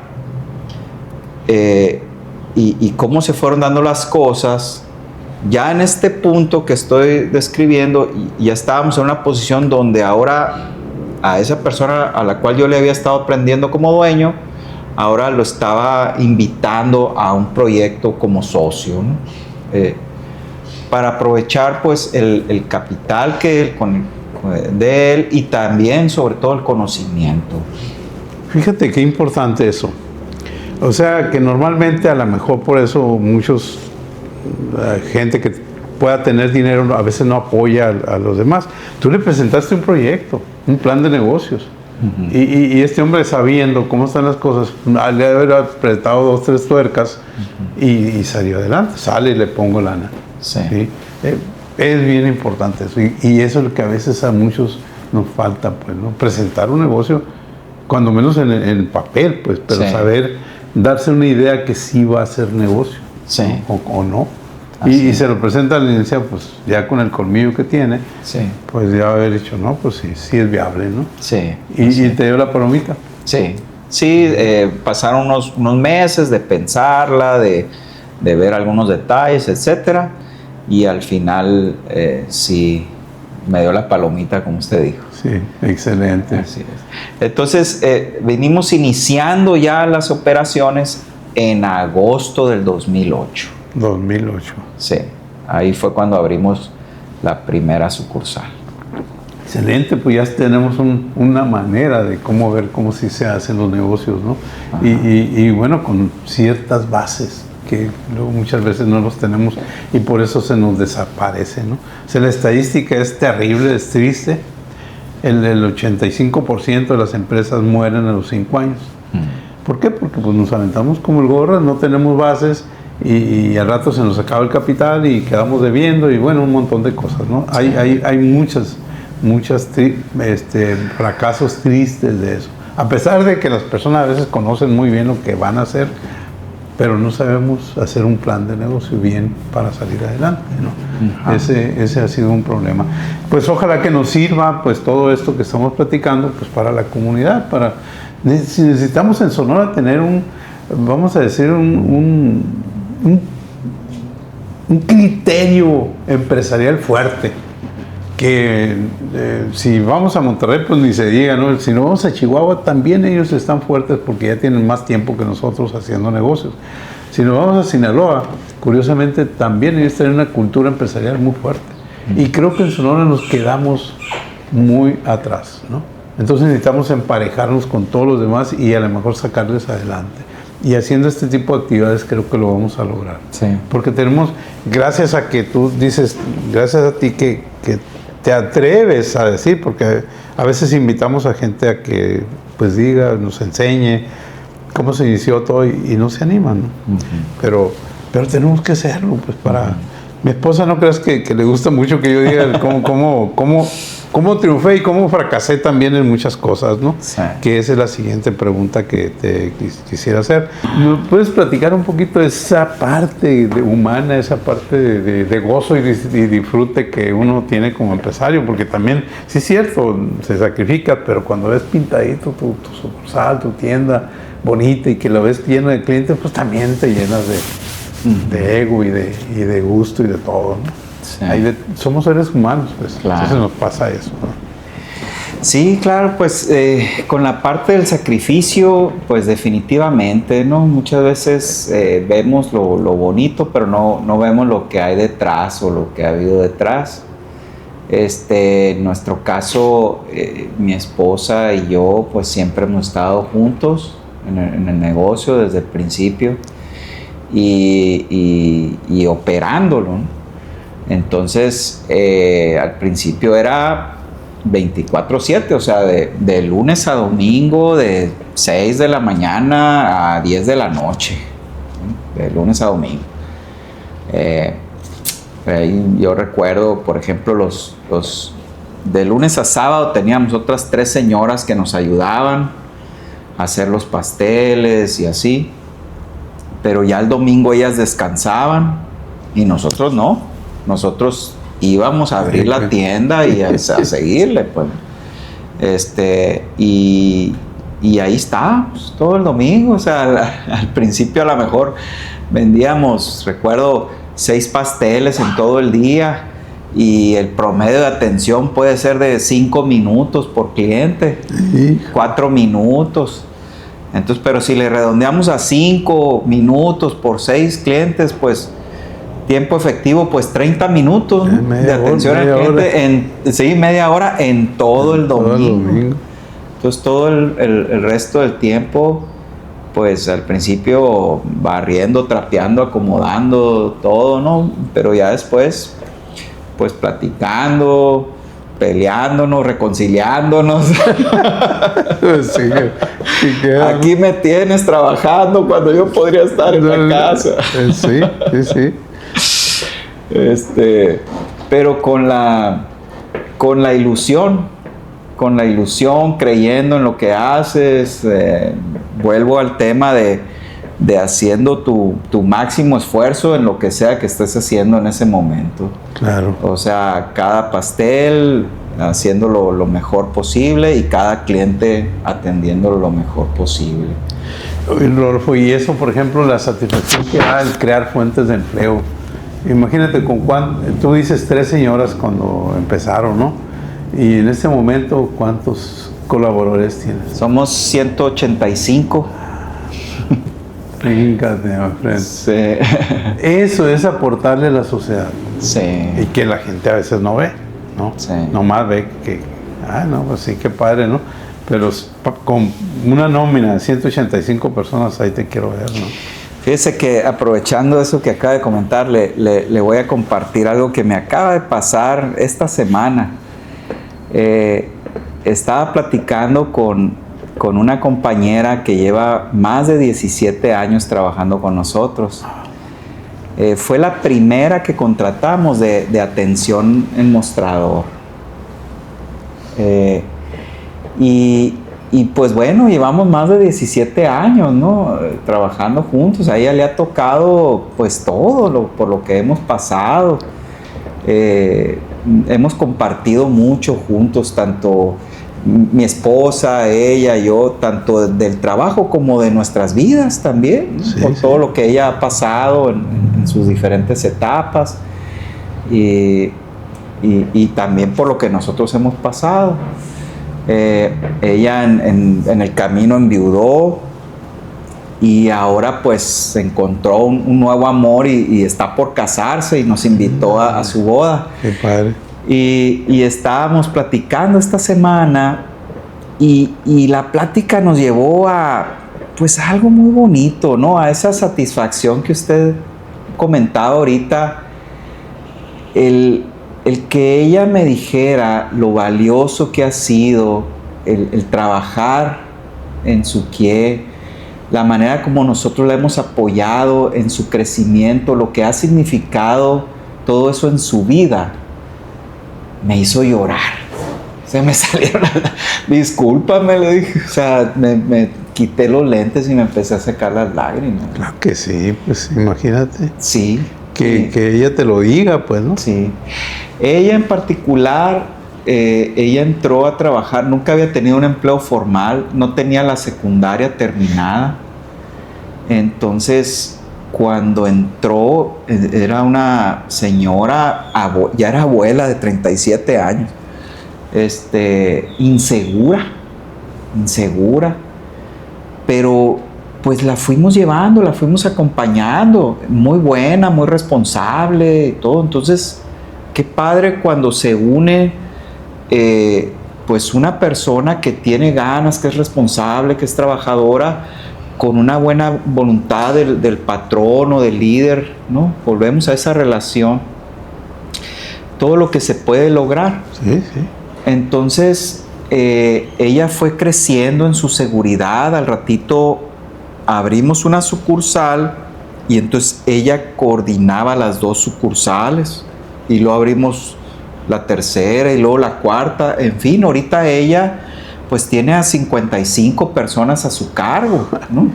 y cómo se fueron dando las cosas, Ya en este punto que estoy describiendo, ya estábamos en una posición donde ahora a esa persona a la cual yo le había estado aprendiendo como dueño, ahora lo estaba invitando a un proyecto como socio, ¿no? Para aprovechar pues el capital de él y también sobre todo el conocimiento. Fíjate qué importante eso. O sea que normalmente a lo mejor por eso muchos gente que pueda tener dinero a veces no apoya a los demás. Tú le presentaste un proyecto, un plan de negocios. Uh-huh. Y este hombre, sabiendo cómo están las cosas, le debe haber apretado 2, 3 tuercas, uh-huh, y salió adelante. Sale y le pongo lana. Sí. ¿Sí? Es bien importante eso. Y eso es lo que a veces a muchos nos falta, pues, ¿no? Presentar un negocio, cuando menos en el papel, pues, pero sí, saber darse una idea que sí va a ser negocio. Sí. O no. Y se lo presenta al licenciado, pues ya con el colmillo que tiene, sí, pues ya va a haber dicho, no, pues sí, sí es viable, ¿no? Sí. Y te dio la palomita. Sí. Sí, pasaron unos meses de pensarla, de ver algunos detalles, etcétera, y al final sí me dio la palomita, como usted dijo. Sí, excelente. Así es. Entonces, venimos iniciando ya las operaciones en agosto del 2008. 2008. Sí, ahí fue cuando abrimos la primera sucursal. Excelente, pues ya tenemos una manera de cómo ver cómo sí se hacen los negocios, ¿no? Y bueno, con ciertas bases que luego muchas veces no los tenemos y por eso se nos desaparece, ¿no? O sea, la estadística es terrible, es triste. El 85% de las empresas mueren a los 5 años. ¿Por qué? Porque pues nos aventamos como el gorro, no tenemos bases y al rato se nos acaba el capital y quedamos debiendo y bueno, un montón de cosas, ¿no? Sí. Hay muchos fracasos tristes de eso. A pesar de que las personas a veces conocen muy bien lo que van a hacer, pero no sabemos hacer un plan de negocio bien para salir adelante, ¿no? Ese ha sido un problema. Pues ojalá que nos sirva pues todo esto que estamos platicando pues para la comunidad, si necesitamos en Sonora tener vamos a decir un criterio empresarial fuerte, que si vamos a Monterrey pues ni se diga, ¿no? Si no vamos a Chihuahua también ellos están fuertes porque ya tienen más tiempo que nosotros haciendo negocios. Si nos vamos a Sinaloa, curiosamente también ellos tienen una cultura empresarial muy fuerte y creo que en Sonora nos quedamos muy atrás, ¿no? Entonces necesitamos emparejarnos con todos los demás y a lo mejor sacarles adelante. Y haciendo este tipo de actividades creo que lo vamos a lograr. Sí. Porque tenemos, gracias a que tú dices, gracias a ti que te atreves a decir, porque a veces invitamos a gente a que pues diga, nos enseñe cómo se inició todo y no se animan, ¿no? Uh-huh. Pero tenemos que hacerlo, pues para... Uh-huh. Mi esposa no creas que le gusta mucho que yo diga cómo triunfé y cómo fracasé también en muchas cosas, ¿no? Sí. Que esa es la siguiente pregunta que te quisiera hacer. ¿Nos puedes platicar un poquito de esa parte humana, esa parte de gozo y disfrute que uno tiene como empresario? Porque también, sí es cierto, se sacrifica, pero cuando ves pintadito tu sucursal, tu tienda bonita y que lo ves lleno de clientes, pues también te llenas de ego y de gusto y de todo, ¿no? Sí. Somos seres humanos, pues, claro. Entonces nos pasa eso, ¿no? Sí, claro, pues con la parte del sacrificio, pues definitivamente, ¿no? Muchas veces vemos lo bonito, pero no vemos lo que hay detrás o lo que ha habido detrás. En nuestro caso, mi esposa y yo, pues siempre hemos estado juntos en el negocio desde el principio y operándolo, ¿no? Entonces, al principio era 24/7, o sea, de lunes a domingo, de 6 de la mañana a 10 de la noche, ¿no? De lunes a domingo. Yo recuerdo, por ejemplo, los de lunes a sábado teníamos otras 3 señoras que nos ayudaban a hacer los pasteles y así, pero ya el domingo ellas descansaban y nosotros no. Nosotros íbamos a abrir la tienda y a seguirle, pues. Y ahí está, pues, todo el domingo. O sea, al principio a lo mejor vendíamos, recuerdo, 6 pasteles en todo el día y el promedio de atención puede ser de 5 minutos por cliente, 4 minutos. Entonces, pero si le redondeamos a 5 minutos por 6 clientes, pues tiempo efectivo, pues 30 minutos, ¿no? De atención al cliente, media hora en todo el domingo. Entonces todo el resto del tiempo, pues al principio barriendo, trapeando, acomodando todo, ¿no? Pero ya después, pues platicando, peleándonos, reconciliándonos. Aquí me tienes trabajando cuando yo podría estar en la casa. Sí. Pero con la ilusión, creyendo en lo que haces, vuelvo al tema de haciendo tu máximo esfuerzo en lo que sea que estés haciendo en ese momento. Claro. O sea, cada pastel haciéndolo lo mejor posible y cada cliente atendiéndolo lo mejor posible. Rodolfo, y eso, por ejemplo, la satisfacción que da el crear fuentes de empleo. Imagínate tú dices 3 señoras cuando empezaron, ¿no? Y en este momento, ¿cuántos colaboradores tienes? Somos 185. Fíjate, my friend. Sí. Eso es aportarle a la sociedad. Sí. Y que la gente a veces no ve, ¿no? Sí. Nomás ve que, no, pues sí, qué padre, ¿no? Pero con una nómina de 185 personas, ahí te quiero ver, ¿no? Fíjese que aprovechando eso que acaba de comentar, le voy a compartir algo que me acaba de pasar esta semana. Estaba platicando con una compañera que lleva más de 17 años trabajando con nosotros. Fue la primera que contratamos de atención en mostrador. Y pues bueno, llevamos más de 17 años, ¿no? Trabajando juntos. A ella le ha tocado pues todo por lo que hemos pasado. Hemos compartido mucho juntos, tanto mi esposa, ella, yo, tanto del trabajo como de nuestras vidas también, por todo lo que ella ha pasado en sus diferentes etapas y también por lo que nosotros hemos pasado. Ella en el camino enviudó y ahora pues encontró un nuevo amor y está por casarse y nos invitó a su boda. Qué padre. Y estábamos platicando esta semana y la plática nos llevó a pues algo muy bonito, ¿no? A esa satisfacción que usted comentaba ahorita, el que ella me dijera lo valioso que ha sido el trabajar en su Kie, la manera como nosotros la hemos apoyado en su crecimiento, lo que ha significado todo eso en su vida, me hizo llorar. Se me salieron discúlpame, le dije, o sea, me quité los lentes y me empecé a secar las lágrimas. Claro que sí, pues imagínate. Sí. Que ella te lo diga, pues, ¿no? Sí. Ella en particular, ella entró a trabajar, nunca había tenido un empleo formal, no tenía la secundaria terminada. Entonces, cuando entró, era una señora, ya era abuela de 37 años, insegura, pero pues la fuimos llevando, la fuimos acompañando, muy buena, muy responsable y todo. Entonces, qué padre cuando se une pues una persona que tiene ganas, que es responsable, que es trabajadora, con una buena voluntad del patrón o del líder, ¿no? Volvemos a esa relación. Todo lo que se puede lograr. Sí. Entonces, ella fue creciendo en su seguridad. Al ratito abrimos una sucursal y entonces ella coordinaba las 2 sucursales y luego abrimos la tercera y luego la cuarta. En fin, ahorita ella pues tiene a 55 personas a su cargo, ¿no?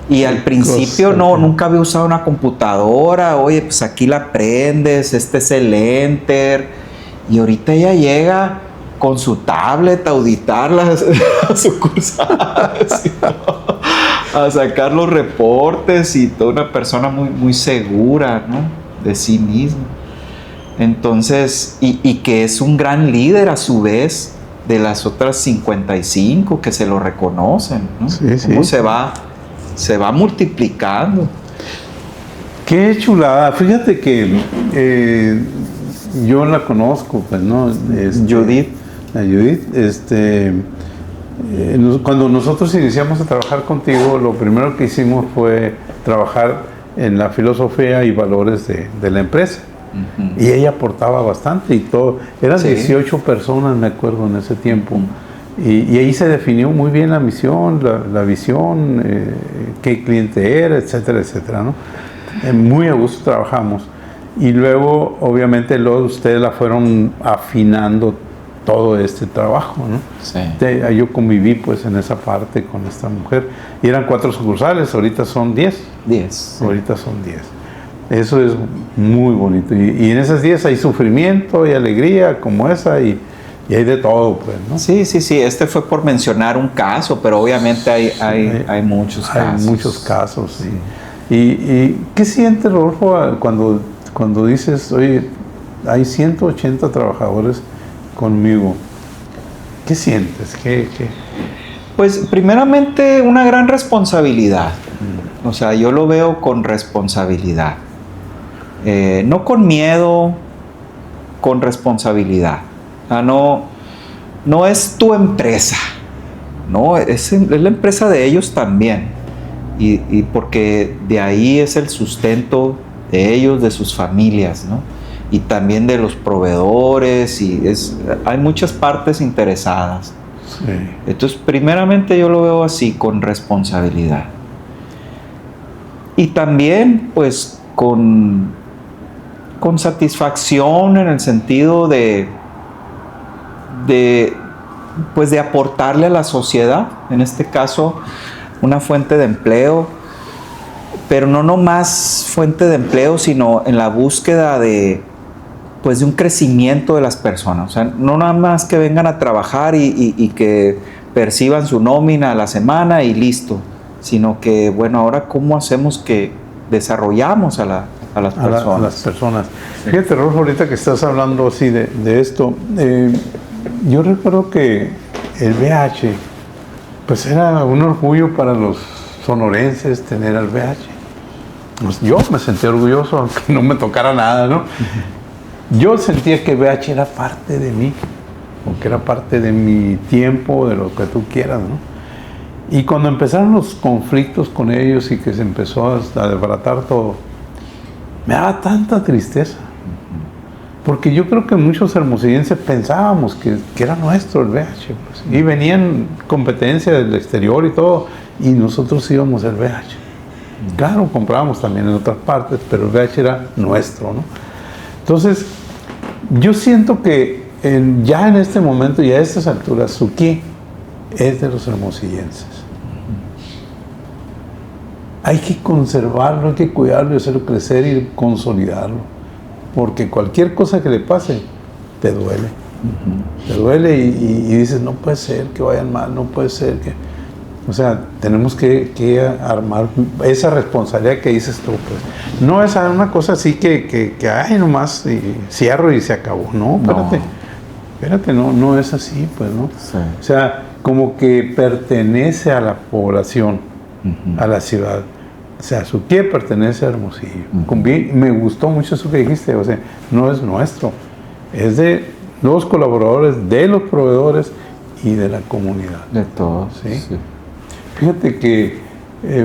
Y al principio nunca había usado una computadora. Oye, pues aquí la prendes, este es el enter. Y ahorita ella llega con su tablet a auditar las sucursales. a sacar los reportes y toda una persona muy, muy segura, ¿no? De sí misma. Entonces, y que es un gran líder a su vez de las otras 55 que se lo reconocen, ¿no? Sí, Cómo sí. se va multiplicando. Qué chulada. Fíjate que yo la conozco, pues, ¿no? Judith. A Judith, cuando nosotros iniciamos a trabajar contigo, lo primero que hicimos fue trabajar en la filosofía y valores de la empresa. Uh-huh. Y ella aportaba bastante y todo. Eran Sí. 18 personas, me acuerdo, en ese tiempo. Y ahí se definió muy bien la misión, la visión, qué cliente era, etcétera, etcétera, ¿no? Muy a gusto trabajamos. Y luego, obviamente, luego ustedes la fueron afinando todo este trabajo, ¿no? Sí. Yo conviví, pues, en esa parte con esta mujer. Y eran 4 sucursales, ahorita son 10. 10. Sí. Ahorita son 10. Eso es muy bonito. Y en esas 10 hay sufrimiento, hay alegría como esa y hay de todo, pues, ¿no? Sí. Este fue por mencionar un caso, pero obviamente hay muchos casos. Hay muchos casos, sí. ¿Y qué sientes, Rodolfo, cuando dices, oye, hay 180 trabajadores conmigo? ¿Qué sientes? ¿Qué? Pues primeramente una gran responsabilidad. O sea, yo lo veo con responsabilidad. No con miedo, con responsabilidad. O sea, no es tu empresa, no, es la empresa de ellos también. Y porque de ahí es el sustento de ellos, de sus familias, ¿no? Y también de los proveedores, hay muchas partes interesadas. Sí. Entonces, primeramente yo lo veo así, con responsabilidad. Y también, pues, con satisfacción en el sentido de aportarle a la sociedad, en este caso, una fuente de empleo, pero no nomás fuente de empleo, sino en la búsqueda de un crecimiento de las personas. O sea, no nada más que vengan a trabajar y que perciban su nómina a la semana y listo, sino que, bueno, ahora cómo hacemos que desarrollamos a las personas. A las personas. Sí. Fíjate, Rolfo, ahorita que estás hablando así de esto, yo recuerdo que el VH, pues era un orgullo para los sonorenses tener al VH. Pues yo me sentía orgulloso, aunque no me tocara nada, ¿no? Yo sentía que VH era parte de mí, o que era parte de mi tiempo, de lo que tú quieras, ¿no? Y cuando empezaron los conflictos con ellos y que se empezó a desbaratar todo, me daba tanta tristeza. Porque yo creo que muchos hermosillenses pensábamos que era nuestro el VH, pues. Y venían competencias del exterior y todo, y nosotros íbamos al VH. Claro, comprábamos también en otras partes, pero el VH era nuestro, ¿no? Entonces, yo siento que ya en este momento y a estas alturas, Suquí es de los hermosillenses. Hay que conservarlo, hay que cuidarlo, hacerlo crecer y consolidarlo. Porque cualquier cosa que le pase, te duele. Te duele y dices, no puede ser que vayan mal, no puede ser que... O sea, tenemos que armar esa responsabilidad que dices tú, pues. No es una cosa así que ay, nomás y cierro y se acabó. No, espérate, no es así, pues, ¿no? Sí. O sea, como que pertenece a la población, a la ciudad. O sea, Suquí pertenece a Hermosillo. Me gustó mucho eso que dijiste, o sea, no es nuestro, es de los colaboradores, de los proveedores y de la comunidad. De todos. ¿Sí? Sí. Fíjate que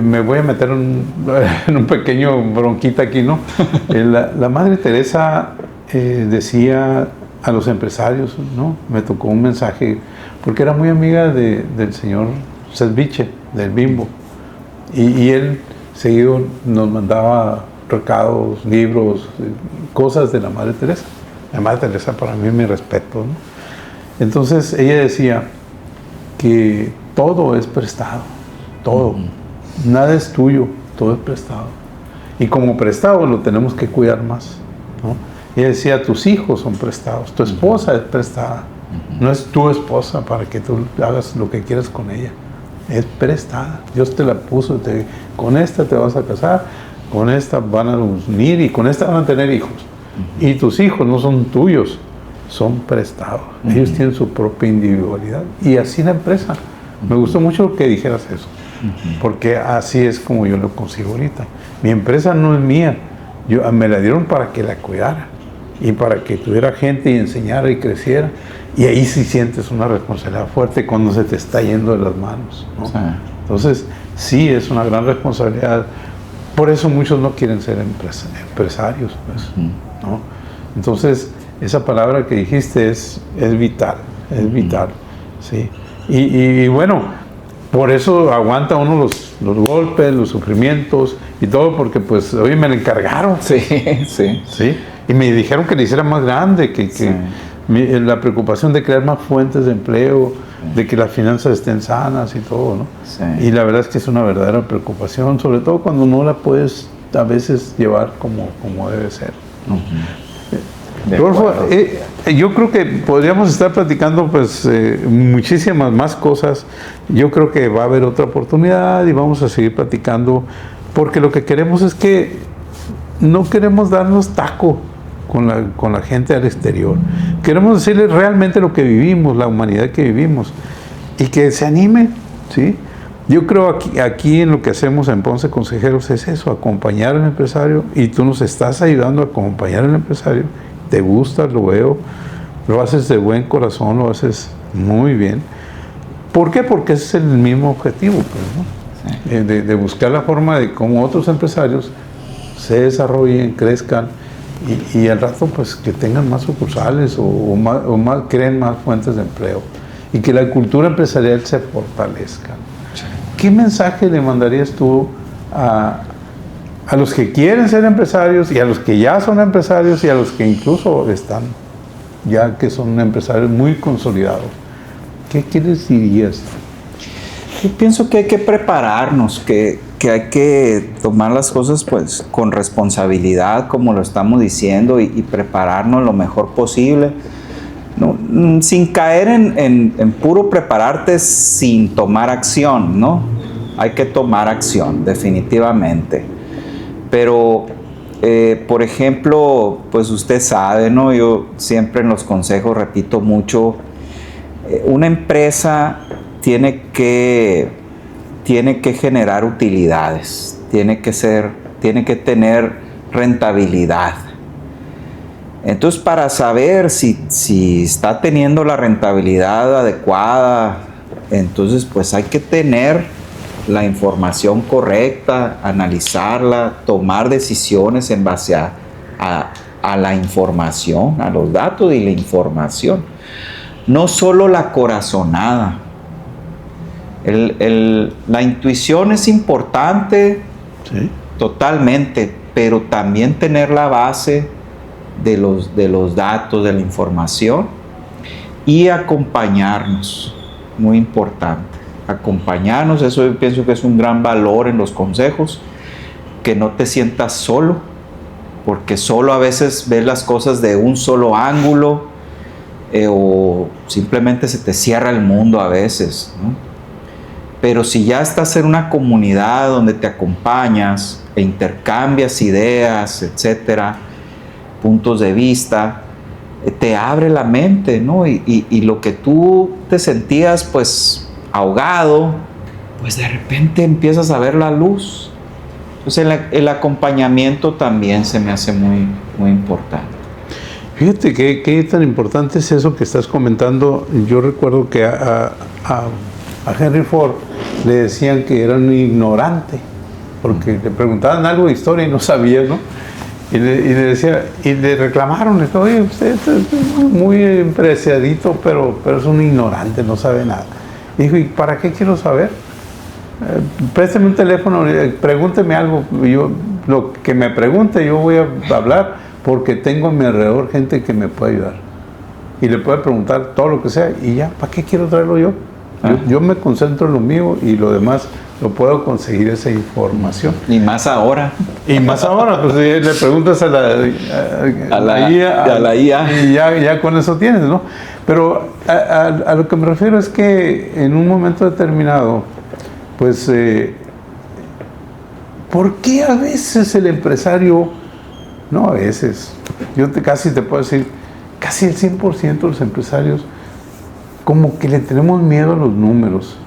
me voy a meter en un pequeño bronquita aquí, ¿no? La Madre Teresa decía a los empresarios, ¿no? Me tocó un mensaje, porque era muy amiga del señor Sedviche, del Bimbo, y él seguido nos mandaba recados, libros, cosas de la Madre Teresa. La Madre Teresa para mí me respeto, ¿no? Entonces ella decía que todo es prestado, todo. Nada es tuyo, todo es prestado. Y como prestado lo tenemos que cuidar más, ¿no? Ella decía, tus hijos son prestados, tu esposa es prestada. No es tu esposa para que tú hagas lo que quieras con ella. es prestada. Dios te la puso, con esta te vas a casar, con esta van a unir y con esta van a tener hijos. Y tus hijos no son tuyos, son prestados. Ellos tienen su propia individualidad. Y así la empresa. Me gustó mucho que dijeras eso, porque así es como yo lo consigo ahorita. Mi empresa no es mía, me la dieron para que la cuidara y para que tuviera gente y enseñara y creciera. Y ahí sí sientes una responsabilidad fuerte cuando se te está yendo de las manos, ¿no? Sí. Entonces, sí, es una gran responsabilidad. Por eso muchos no quieren ser empresarios, pues, ¿no? Entonces, esa palabra que dijiste es vital, ¿sí? Y bueno, por eso aguanta uno los golpes, los sufrimientos y todo, porque pues, oye, me lo encargaron. Sí. Y me dijeron que le hiciera más grande, la preocupación de crear más fuentes de empleo, de que las finanzas estén sanas y todo, ¿no? Sí. Y la verdad es que es una verdadera preocupación, sobre todo cuando no la puedes a veces llevar como debe ser. Rodolfo, yo creo que podríamos estar platicando pues muchísimas más cosas. Yo creo que va a haber otra oportunidad y vamos a seguir platicando, porque lo que queremos es que no queremos darnos taco con la gente al exterior. Queremos decirles realmente lo que vivimos, la humanidad que vivimos, y que se anime, ¿sí? Yo creo aquí en lo que hacemos en Ponce Consejeros es eso, acompañar al empresario, y tú nos estás ayudando a acompañar al empresario. Te gusta, lo veo, lo haces de buen corazón, lo haces muy bien. ¿Por qué? Porque ese es el mismo objetivo, pues, ¿no? Sí. De buscar la forma de cómo otros empresarios se desarrollen, crezcan, y al rato pues que tengan más sucursales o más, creen más fuentes de empleo, y que la cultura empresarial se fortalezca. Sí. ¿Qué mensaje le mandarías tú a los que quieren ser empresarios, y a los que ya son empresarios, y a los que incluso están ya que son empresarios muy consolidados? ¿Qué les dirías? Yo pienso que hay que prepararnos, que hay que tomar las cosas pues con responsabilidad, como lo estamos diciendo, y prepararnos lo mejor posible, ¿no? Sin caer en puro prepararte sin tomar acción, ¿no? Hay que tomar acción, definitivamente. Pero, por ejemplo, pues usted sabe, ¿no? Yo siempre en los consejos repito mucho, una empresa tiene que generar utilidades, tiene que tener rentabilidad. Entonces, para saber si está teniendo la rentabilidad adecuada, entonces pues hay que tener la información correcta, analizarla, tomar decisiones en base a la información, a los datos y la información. No solo la corazonada. La intuición es importante, sí, totalmente, pero también tener la base de los datos, de la información, y acompañarnos, muy importante. Acompañarnos, eso yo pienso que es un gran valor en los consejos, que no te sientas solo, porque solo a veces ves las cosas de un solo ángulo, o simplemente se te cierra el mundo a veces, ¿no? Pero si ya estás en una comunidad donde te acompañas e intercambias ideas, etcétera, puntos de vista, te abre la mente, ¿no? Y lo que tú te sentías pues ahogado, pues de repente empiezas a ver la luz. Entonces el acompañamiento también se me hace muy, muy importante. Fíjate qué tan importante es eso que estás comentando. Yo recuerdo que a Henry Ford le decían que era un ignorante, porque le preguntaban algo de historia y no sabía, ¿no? Y le reclamaron, le dijo, oye, usted es muy empresariadito, pero es un ignorante, no sabe nada. Y dijo, ¿y para qué quiero saber? Présteme un teléfono, pregúnteme algo, lo que me pregunte yo voy a hablar, porque tengo a mi alrededor gente que me puede ayudar. Y le puede preguntar todo lo que sea, y ya, ¿para qué quiero traerlo yo? Yo me concentro en lo mío, y lo demás lo puedo conseguir esa información. Y más ahora. Y más ahora, pues le preguntas a la IA, y ya con eso tienes, ¿no? Pero a lo que me refiero es que en un momento determinado, pues, ¿por qué a veces el empresario, no a veces, casi te puedo decir, casi el 100% de los empresarios, como que le tenemos miedo a los números?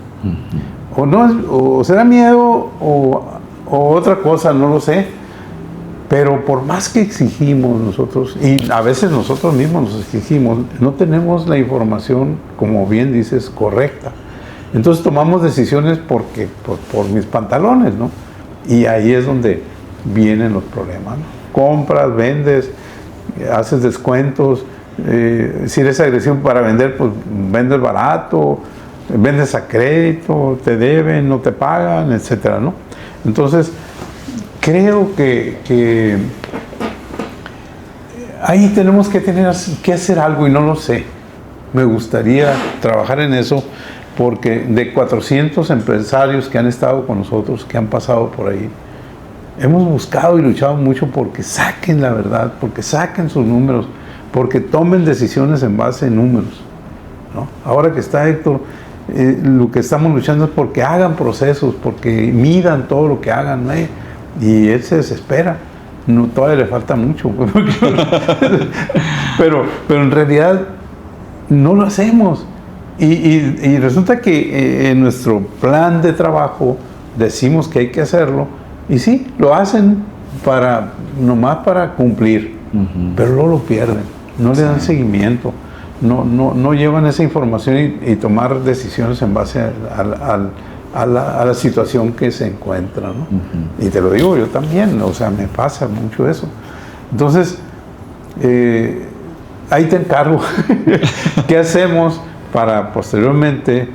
O no, o será miedo o otra cosa, no lo sé. Pero por más que exigimos nosotros, y a veces nosotros mismos nos exigimos, no tenemos la información, como bien dices, correcta. Entonces tomamos decisiones por mis pantalones, ¿no? Y ahí es donde vienen los problemas, ¿no? Compras, vendes, haces descuentos. Si eres agresivo para vender, pues vendes barato, vendes a crédito, te deben, no te pagan, etcétera, ¿no? Entonces, creo que ahí tenemos que hacer algo y no lo sé. Me gustaría trabajar en eso porque de 400 empresarios que han estado con nosotros, que han pasado por ahí, hemos buscado y luchado mucho porque saquen la verdad, porque saquen sus números, porque tomen decisiones en base a números, ¿no? Ahora que está Héctor, lo que estamos luchando es porque hagan procesos, porque midan todo lo que hagan, ¿no? Y él se desespera. No, todavía le falta mucho. pero en realidad no lo hacemos. Y resulta que en nuestro plan de trabajo decimos que hay que hacerlo. Y sí, lo hacen nomás para cumplir. Pero luego lo pierden. No le dan seguimiento. No llevan esa información y tomar decisiones en base a la situación que se encuentra, ¿no? Y te lo digo yo también, o sea, me pasa mucho eso. Entonces, ahí te encargo. ¿Qué hacemos para posteriormente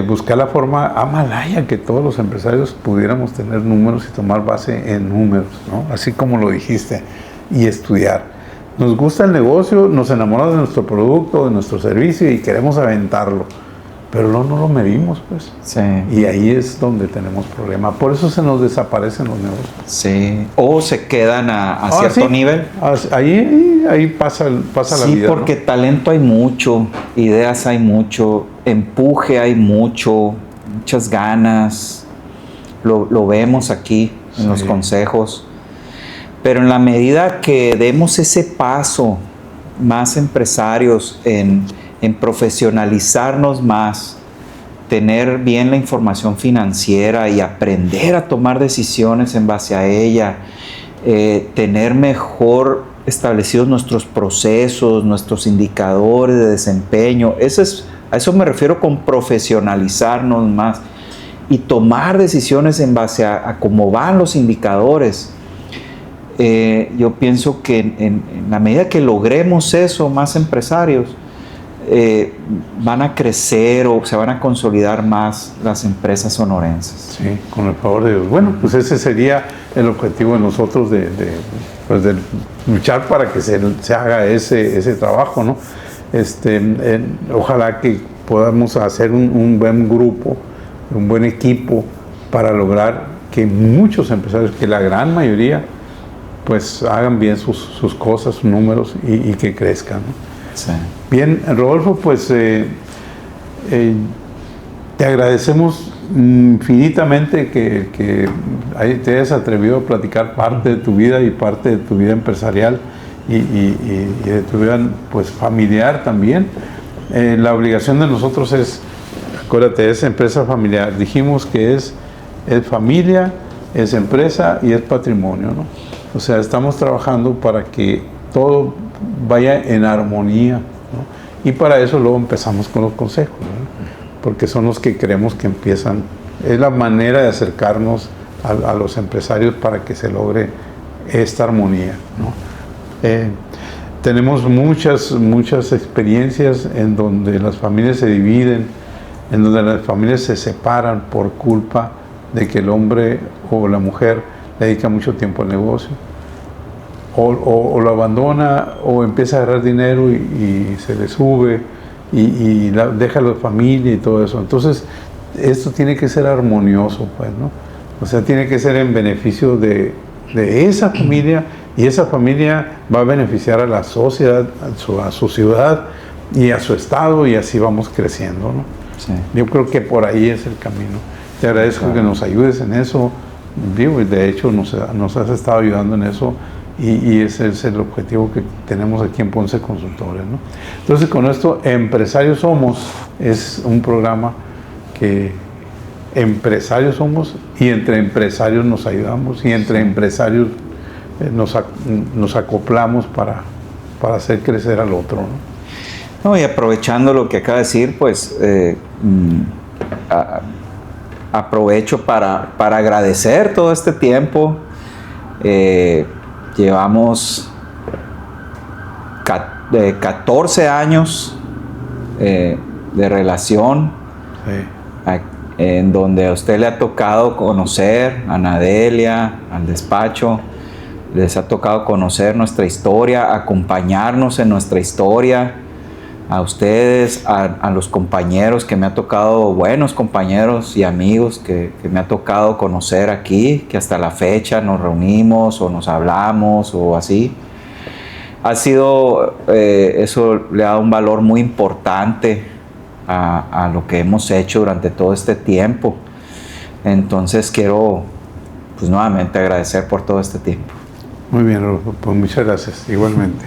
buscar la forma amalaya que todos los empresarios pudiéramos tener números y tomar base en números, ¿no? Así como lo dijiste, y estudiar. Nos gusta el negocio, nos enamoramos de nuestro producto, de nuestro servicio y queremos aventarlo. Pero no lo medimos, pues. Sí. Y ahí es donde tenemos problemas. Por eso se nos desaparecen los negocios. Sí. O se quedan a cierto nivel. Ahí pasa la vida. Sí, porque ¿no? talento hay mucho, ideas hay mucho, empuje hay muchas ganas. Lo vemos aquí en los consejos. Pero en la medida que demos ese paso, más empresarios en profesionalizarnos más, tener bien la información financiera y aprender a tomar decisiones en base a ella, tener mejor establecidos nuestros procesos, nuestros indicadores de desempeño. A eso me refiero con profesionalizarnos más y tomar decisiones en base a cómo van los indicadores. Yo pienso que en la medida que logremos eso, más empresarios, van a crecer o se van a consolidar más las empresas sonorenses. Sí, con el favor de Dios. Bueno, pues ese sería el objetivo de nosotros de luchar para que se haga ese trabajo, ¿no? Ojalá que podamos hacer un buen grupo, un buen equipo para lograr que muchos empresarios, que la gran mayoría, pues hagan bien sus cosas, sus números y que crezcan, ¿no? Sí. Bien, Rodolfo, pues te agradecemos infinitamente que te hayas atrevido a platicar parte de tu vida y parte de tu vida empresarial y de tu vida, pues, familiar también. La obligación de nosotros es, acuérdate, es empresa familiar. Dijimos que es familia, es empresa y es patrimonio, ¿no? O sea, estamos trabajando para que todo vaya en armonía, ¿no? Y para eso luego empezamos con los consejos, ¿no? Porque son los que creemos que empiezan, es la manera de acercarnos a los empresarios para que se logre esta armonía, ¿no? Tenemos muchas experiencias en donde las familias se dividen, en donde las familias se separan por culpa de que el hombre o la mujer dedica mucho tiempo al negocio. O lo abandona o empieza a agarrar dinero y se le sube y deja a la familia y todo eso. Entonces, esto tiene que ser armonioso, pues, ¿no? O sea, tiene que ser en beneficio de esa familia, y esa familia va a beneficiar a la sociedad, a su ciudad y a su estado, y así vamos creciendo, ¿no? Sí. Yo creo que por ahí es el camino. Te agradezco que nos ayudes en eso. Digo, de hecho, nos has estado ayudando en eso y ese es el objetivo que tenemos aquí en Ponce Consultores, ¿no? Entonces, con esto, Empresarios Somos es un programa que empresarios somos y entre empresarios nos ayudamos y entre empresarios nos acoplamos para hacer crecer al otro, ¿no? No, y aprovechando lo que acaba de decir, pues aprovecho para agradecer todo este tiempo. Llevamos 14 años de relación, Sí. en donde a usted le ha tocado conocer a Nadelia, al despacho, les ha tocado conocer nuestra historia, acompañarnos en nuestra historia, a ustedes, a los compañeros que me ha tocado, buenos compañeros y amigos que me ha tocado conocer aquí, que hasta la fecha nos reunimos o nos hablamos o así. Ha sido, eso le ha dado un valor muy importante a lo que hemos hecho durante todo este tiempo. Entonces quiero, pues nuevamente agradecer por todo este tiempo. Muy bien, Rodolfo, pues muchas gracias, igualmente.